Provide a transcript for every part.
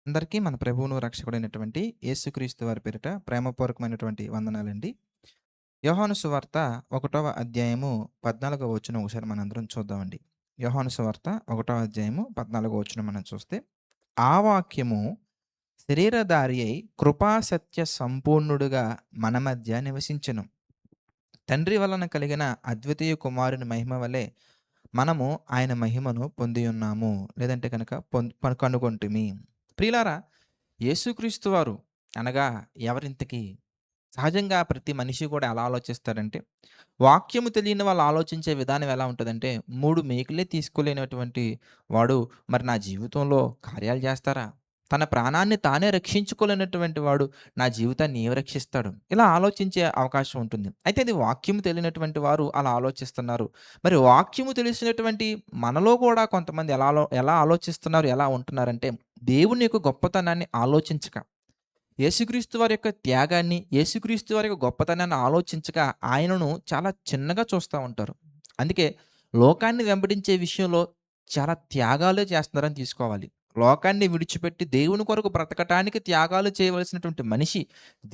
అందరికీ మన ప్రభువును రక్షకుడైనటువంటి యేసుక్రీస్తు వారి పేరిట ప్రేమపూర్వకమైనటువంటి వందనాలండి. యోహాను సువార్త 1వ అధ్యాయము 14వ వచనం ఒకసారి మనందరం చూద్దామండి. యోహాను సువార్త 1వ అధ్యాయము 14వ వచనం మనం చూస్తే, ఆ వాక్యము శరీరధారి అయి కృపా సత్య సంపూర్ణుడుగా మన మధ్య నివసించెను. తండ్రి వలన కలిగిన అద్వితీయ కుమారుని మహిమ వలె మనము ఆయన మహిమను పొంది ఉన్నాము. లేదంటే కనుక కనుగొంటిమి. ప్రియులారా, యేసుక్రీస్తు వారు అనగా ఎవరింతకీ? సహజంగా ప్రతి మనిషి కూడా ఎలా ఆలోచిస్తాడంటే, వాక్యము తెలియని వాళ్ళు ఆలోచించే విధానం ఎలా ఉంటదంటే, 3 మేకులే తీసుకోలేనటువంటి వాడు మరి నా జీవితంలో కార్యాలు చేస్తారా? తన ప్రాణాన్ని తానే రక్షించుకోలేనటువంటి వాడు నా జీవితాన్ని ఏమి రక్షిస్తాడు? ఇలా ఆలోచించే అవకాశం ఉంటుంది. అయితే అది వాక్యము తెలియనటువంటి వారు అలా ఆలోచిస్తున్నారు. మరి వాక్యము తెలిసినటువంటి మనలో కూడా కొంతమంది ఎలా ఆలోచిస్తున్నారు, ఎలా ఉంటున్నారంటే, దేవుని యొక్క గొప్పతనాన్ని ఆలోచించక, యేసుక్రీస్తు వారి యొక్క త్యాగాన్ని, యేసుక్రీస్తు వారి యొక్క గొప్పతనాన్ని ఆలోచించక ఆయనను చాలా చిన్నగా చూస్తా ఉంటారు. అందుకే లోకాన్ని వెంబడించే విషయంలో చాలా త్యాగాలే చేస్తున్నారని తీసుకోవాలి. లోకాన్ని విడిచిపెట్టి దేవుని కొరకు బ్రతకటానికి త్యాగాలు చేయవలసినటువంటి మనిషి,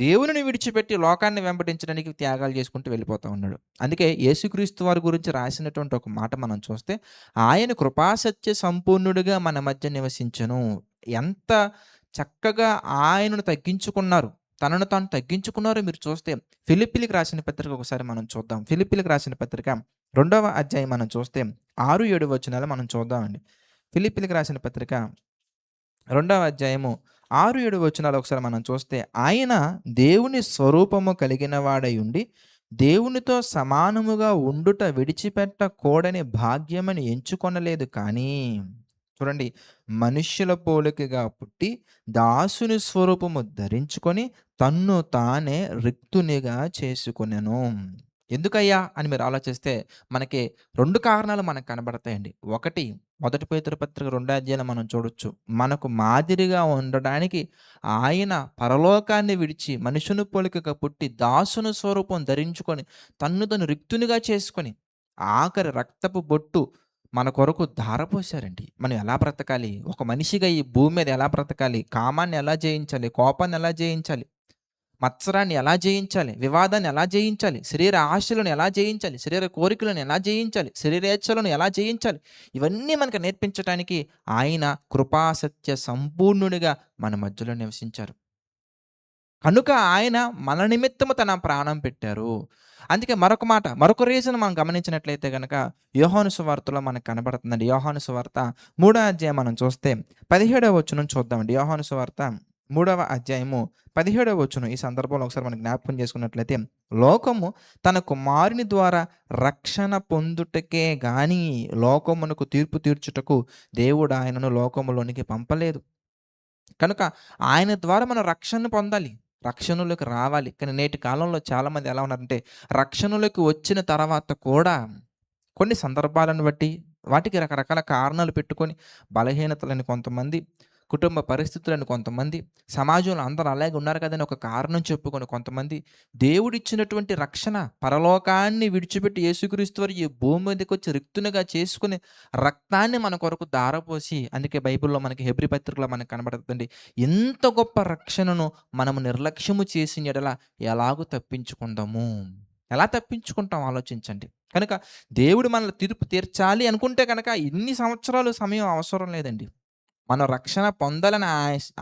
దేవునిని విడిచిపెట్టి లోకాన్ని వెంబడించడానికి త్యాగాలు చేసుకుంటూ వెళ్ళిపోతా ఉన్నాడు. అందుకే యేసుక్రీస్తు వారి గురించి రాసినటువంటి ఒక మాట మనం చూస్తే, ఆయన కృపాసత్య సంపూర్ణుడిగా మన మధ్య నివసించెను. ఎంత చక్కగా ఆయనను తగ్గించుకున్నారు. తనను తాను తగ్గించుకున్నారో మీరు చూస్తే, ఫిలిప్పీలకు రాసిన పత్రిక ఒకసారి మనం చూద్దాం. ఫిలిప్పీలకు రాసిన పత్రిక 2వ అధ్యాయం మనం చూస్తే 6, 7 వచనాలు మనం చూద్దామండి. ఫిలిప్పీలకు రాసిన పత్రిక 2వ అధ్యాయము 6, 7 వచనాలు ఒకసారి మనం చూస్తే, ఆయన దేవుని స్వరూపము కలిగిన వాడై ఉండి, దేవునితో సమానముగా ఉండుట విడిచిపెట్టకూడని భాగ్యమని ఎంచుకొనలేదు కానీ, చూడండి, మనుష్యుల పోలికగా పుట్టి దాసుని స్వరూపము ధరించుకొని తన్ను తానే రిక్తునిగా చేసుకొనెను. ఎందుకయ్యా అని మీరు ఆలోచిస్తే మనకి 2 కారణాలు మనకు కనబడతాయండి. ఒకటి, మొదటి పేతురు పత్రిక 2వ అధ్యాయంలో మనం చూడొచ్చు. మనకు మాదిరిగా ఉండడానికి ఆయన పరలోకాన్ని విడిచి మనుషుని పోలికగా పుట్టి దాసుని స్వరూపం ధరించుకొని తన్ను తను రిక్తునిగా చేసుకొని ఆఖరి రక్తపు బొట్టు మన కొరకు ధారపోశారండి. మనం ఎలా బ్రతకాలి? ఒక మనిషిగా ఈ భూమి మీద ఎలా బ్రతకాలి? కామాన్ని ఎలా జయించాలి? కోపాన్ని ఎలా జయించాలి? మత్సరాన్ని ఎలా జయించాలి? వివాదాన్ని ఎలా జయించాలి? శరీర ఆశలను ఎలా జయించాలి? శరీర కోరికలను ఎలా జయించాలి? శరీరేచ్ఛలను ఎలా జయించాలి? ఇవన్నీ మనకు నేర్పించటానికి ఆయన కృపాసత్య సంపూర్ణుడిగా మన మధ్యలో నివసించారు. కనుక ఆయన మన నిమిత్తము తన ప్రాణం పెట్టారు. అందుకే మరొక మాట, మరొక రీజన్ మనం గమనించినట్లయితే గనక యోహాను సువార్తలో మనకు కనబడుతుందండి. యోహాను సువార్త 3వ అధ్యాయం మనం చూస్తే 17వ వచనం చూద్దామండి. యోహాను సువార్త 3వ అధ్యాయము 17వ వచనం ఈ సందర్భంలో ఒకసారి మనం జ్ఞాపకం చేసుకున్నట్లయితే, లోకము తన కుమారుని ద్వారా రక్షణ పొందుటకే గాని లోకమునకు తీర్పు తీర్చుటకు దేవుడు ఆయనను లోకములోనికి పంపలేదు. కనుక ఆయన ద్వారా మనం రక్షణను పొందాలి. రక్షణలోకి రావాలి. కానీ నేటి కాలంలో చాలామంది ఎలా ఉన్నారంటే, రక్షణలోకి వచ్చిన తర్వాత కూడా కొన్ని సందర్భాలను బట్టి, వాటికి రకరకాల కారణాలు పెట్టుకొని బలహీనతలని కొంతమంది, కుటుంబ పరిస్థితులను కొంతమంది, సమాజంలో అందరూ అలాగే ఉన్నారు కదని ఒక కారణం చెప్పుకొని కొంతమంది, దేవుడిచ్చినటువంటి రక్షణ పరలోకాన్ని విడిచిపెట్టి యేసుక్రీస్తు వారు ఈ భూమి మీదకొచ్చి రిక్తునిగా చేసుకొని రక్తాన్ని మన కొరకు ధారపోసి, అందుకే బైబిల్‌లో మనకి హెబ్రీ పత్రికలో మనకు కనబడుతుందండి. ఇంత గొప్ప రక్షణను మనము నిర్లక్ష్యము చేసిన యెడల ఎలాగు తప్పించుకుందాము? ఎలా తప్పించుకుంటాం ఆలోచించండి. కనుక దేవుడు మనల్ని తీర్పు తీర్చాలి అనుకుంటే గనక ఇన్ని సంవత్సరాలు సమయం అవసరం లేదండి. మనం రక్షణ పొందాలని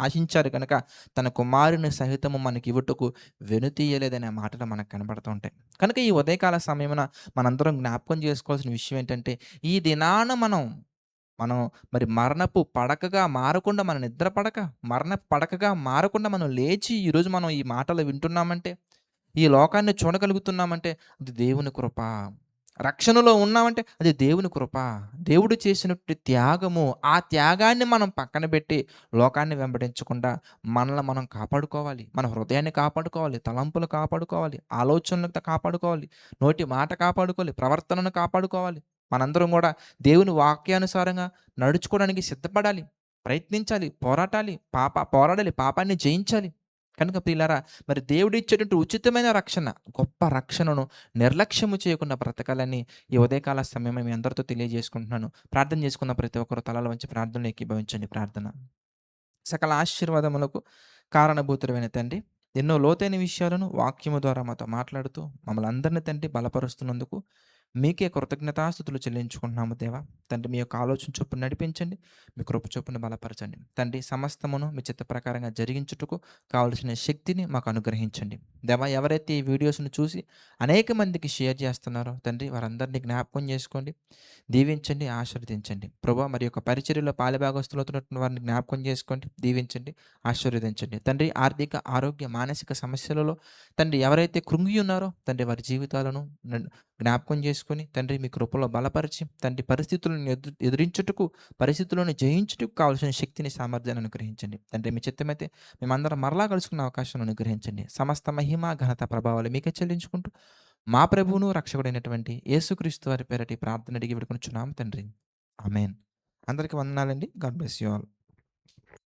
ఆశించారు కనుక తన కుమారుని సహితము మనకివ్వుటకు వెనుతీయలేదనే మాటలు మనకు కనబడుతూ ఉంటాయి. కనుక ఈ ఉదయకాల సమయమున మనందరం జ్ఞాపకం చేసుకోవాల్సిన విషయం ఏంటంటే, ఈ దినాన మనం మనం మరి మరణపు పడకగా మారకుండా, మన నిద్ర పడక మరణపు పడకగా మారకుండా మనం లేచి ఈరోజు మనం ఈ మాటలు వింటున్నామంటే, ఈ లోకాన్ని చూడగలుగుతున్నామంటే అది దేవుని కృప. రక్షణలో ఉన్నామంటే అది దేవుని కృప. దేవుడు చేసినటువంటి త్యాగము, ఆ త్యాగాన్ని మనం పక్కన పెట్టి లోకాన్ని వెంబడించకుండా మనల్ని మనం కాపాడుకోవాలి. మన హృదయాన్ని కాపాడుకోవాలి, తలంపులు కాపాడుకోవాలి, ఆలోచనలు కాపాడుకోవాలి, నోటి మాట కాపాడుకోవాలి, ప్రవర్తనను కాపాడుకోవాలి. మనందరం కూడా దేవుని వాక్యానుసారంగా నడుచుకోవడానికి సిద్ధపడాలి, ప్రయత్నించాలి, పోరాడాలి, పాపాన్ని జయించాలి. కనుక ప్రియులారా, మరి దేవుడిచ్చేటువంటి ఉచితమైన రక్షణ, గొప్ప రక్షణను నిర్లక్ష్యము చేయకుండా బ్రతకాలని ఈ ఉదయకాల సమయం మీ అందరితో తెలియజేసుకుంటున్నాను. ప్రార్థన చేసుకున్న ప్రతి ఒక్కరు తలలు వంచి ప్రార్థనలో ఏకీభవించండి. ప్రార్థన. సకల ఆశీర్వాదములకు కారణభూతుడమైన తండ్రి, ఎన్నో లోతైన విషయాలను వాక్యము ద్వారా మాతో మాట్లాడుతూ మమ్మల్ని అందరిని తండ్రి బలపరుస్తున్నందుకు మీకే కృతజ్ఞతాస్తుతులు చెల్లించుకుంటున్నాము దేవా. తండ్రి మీ యొక్క ఆలోచన చొప్పున నడిపించండి. మీ కృప చొప్పున బలపరచండి. తండ్రి సమస్తమును మీ చిత్త ప్రకారంగా జరిగించుటకు కావలసిన శక్తిని మాకు అనుగ్రహించండి. దేవా, ఎవరైతే ఈ వీడియోస్‌ను చూసి అనేక మందికి షేర్ చేస్తున్నారో తండ్రి వారందరిని జ్ఞాపకం చేసుకోండి. దీవించండి, ఆశీర్వదించండి. ప్రభువా, మరి యొక్క పరిచర్యలో పాలుభాగస్తులవుతున్నటువంటి వారిని జ్ఞాపకం చేసుకోండి, దీవించండి, ఆశీర్వదించండి. తండ్రి ఆర్థిక, ఆరోగ్య, మానసిక సమస్యలలో తండ్రి ఎవరైతే కృంగి ఉన్నారో తండ్రి వారి జీవితాలను జ్ఞాపకం చేసుకొని తండ్రి మీ కృపలో బలపరిచి తండ్రి పరిస్థితులను ఎదిరించుటకు, పరిస్థితులను జయించుటకు కావాల్సిన శక్తిని, సామర్థ్యాన్ని అనుగ్రహించండి. తండ్రి మీ చిత్తమైతే మేమందరం మరలా కలుసుకునే అవకాశం అనుగ్రహించండి. సమస్త మహిమ, ఘనత, ప్రభావాలు మీకే చెల్లించుకుంటూ మా ప్రభువును రక్షకుడైనటువంటి యేసుక్రీస్తు వారి పేరటి ప్రార్థన అడిగి వేడుకొనుచున్నాము తండ్రి. ఆమేన్. అందరికి వందనాలండి. God bless you all.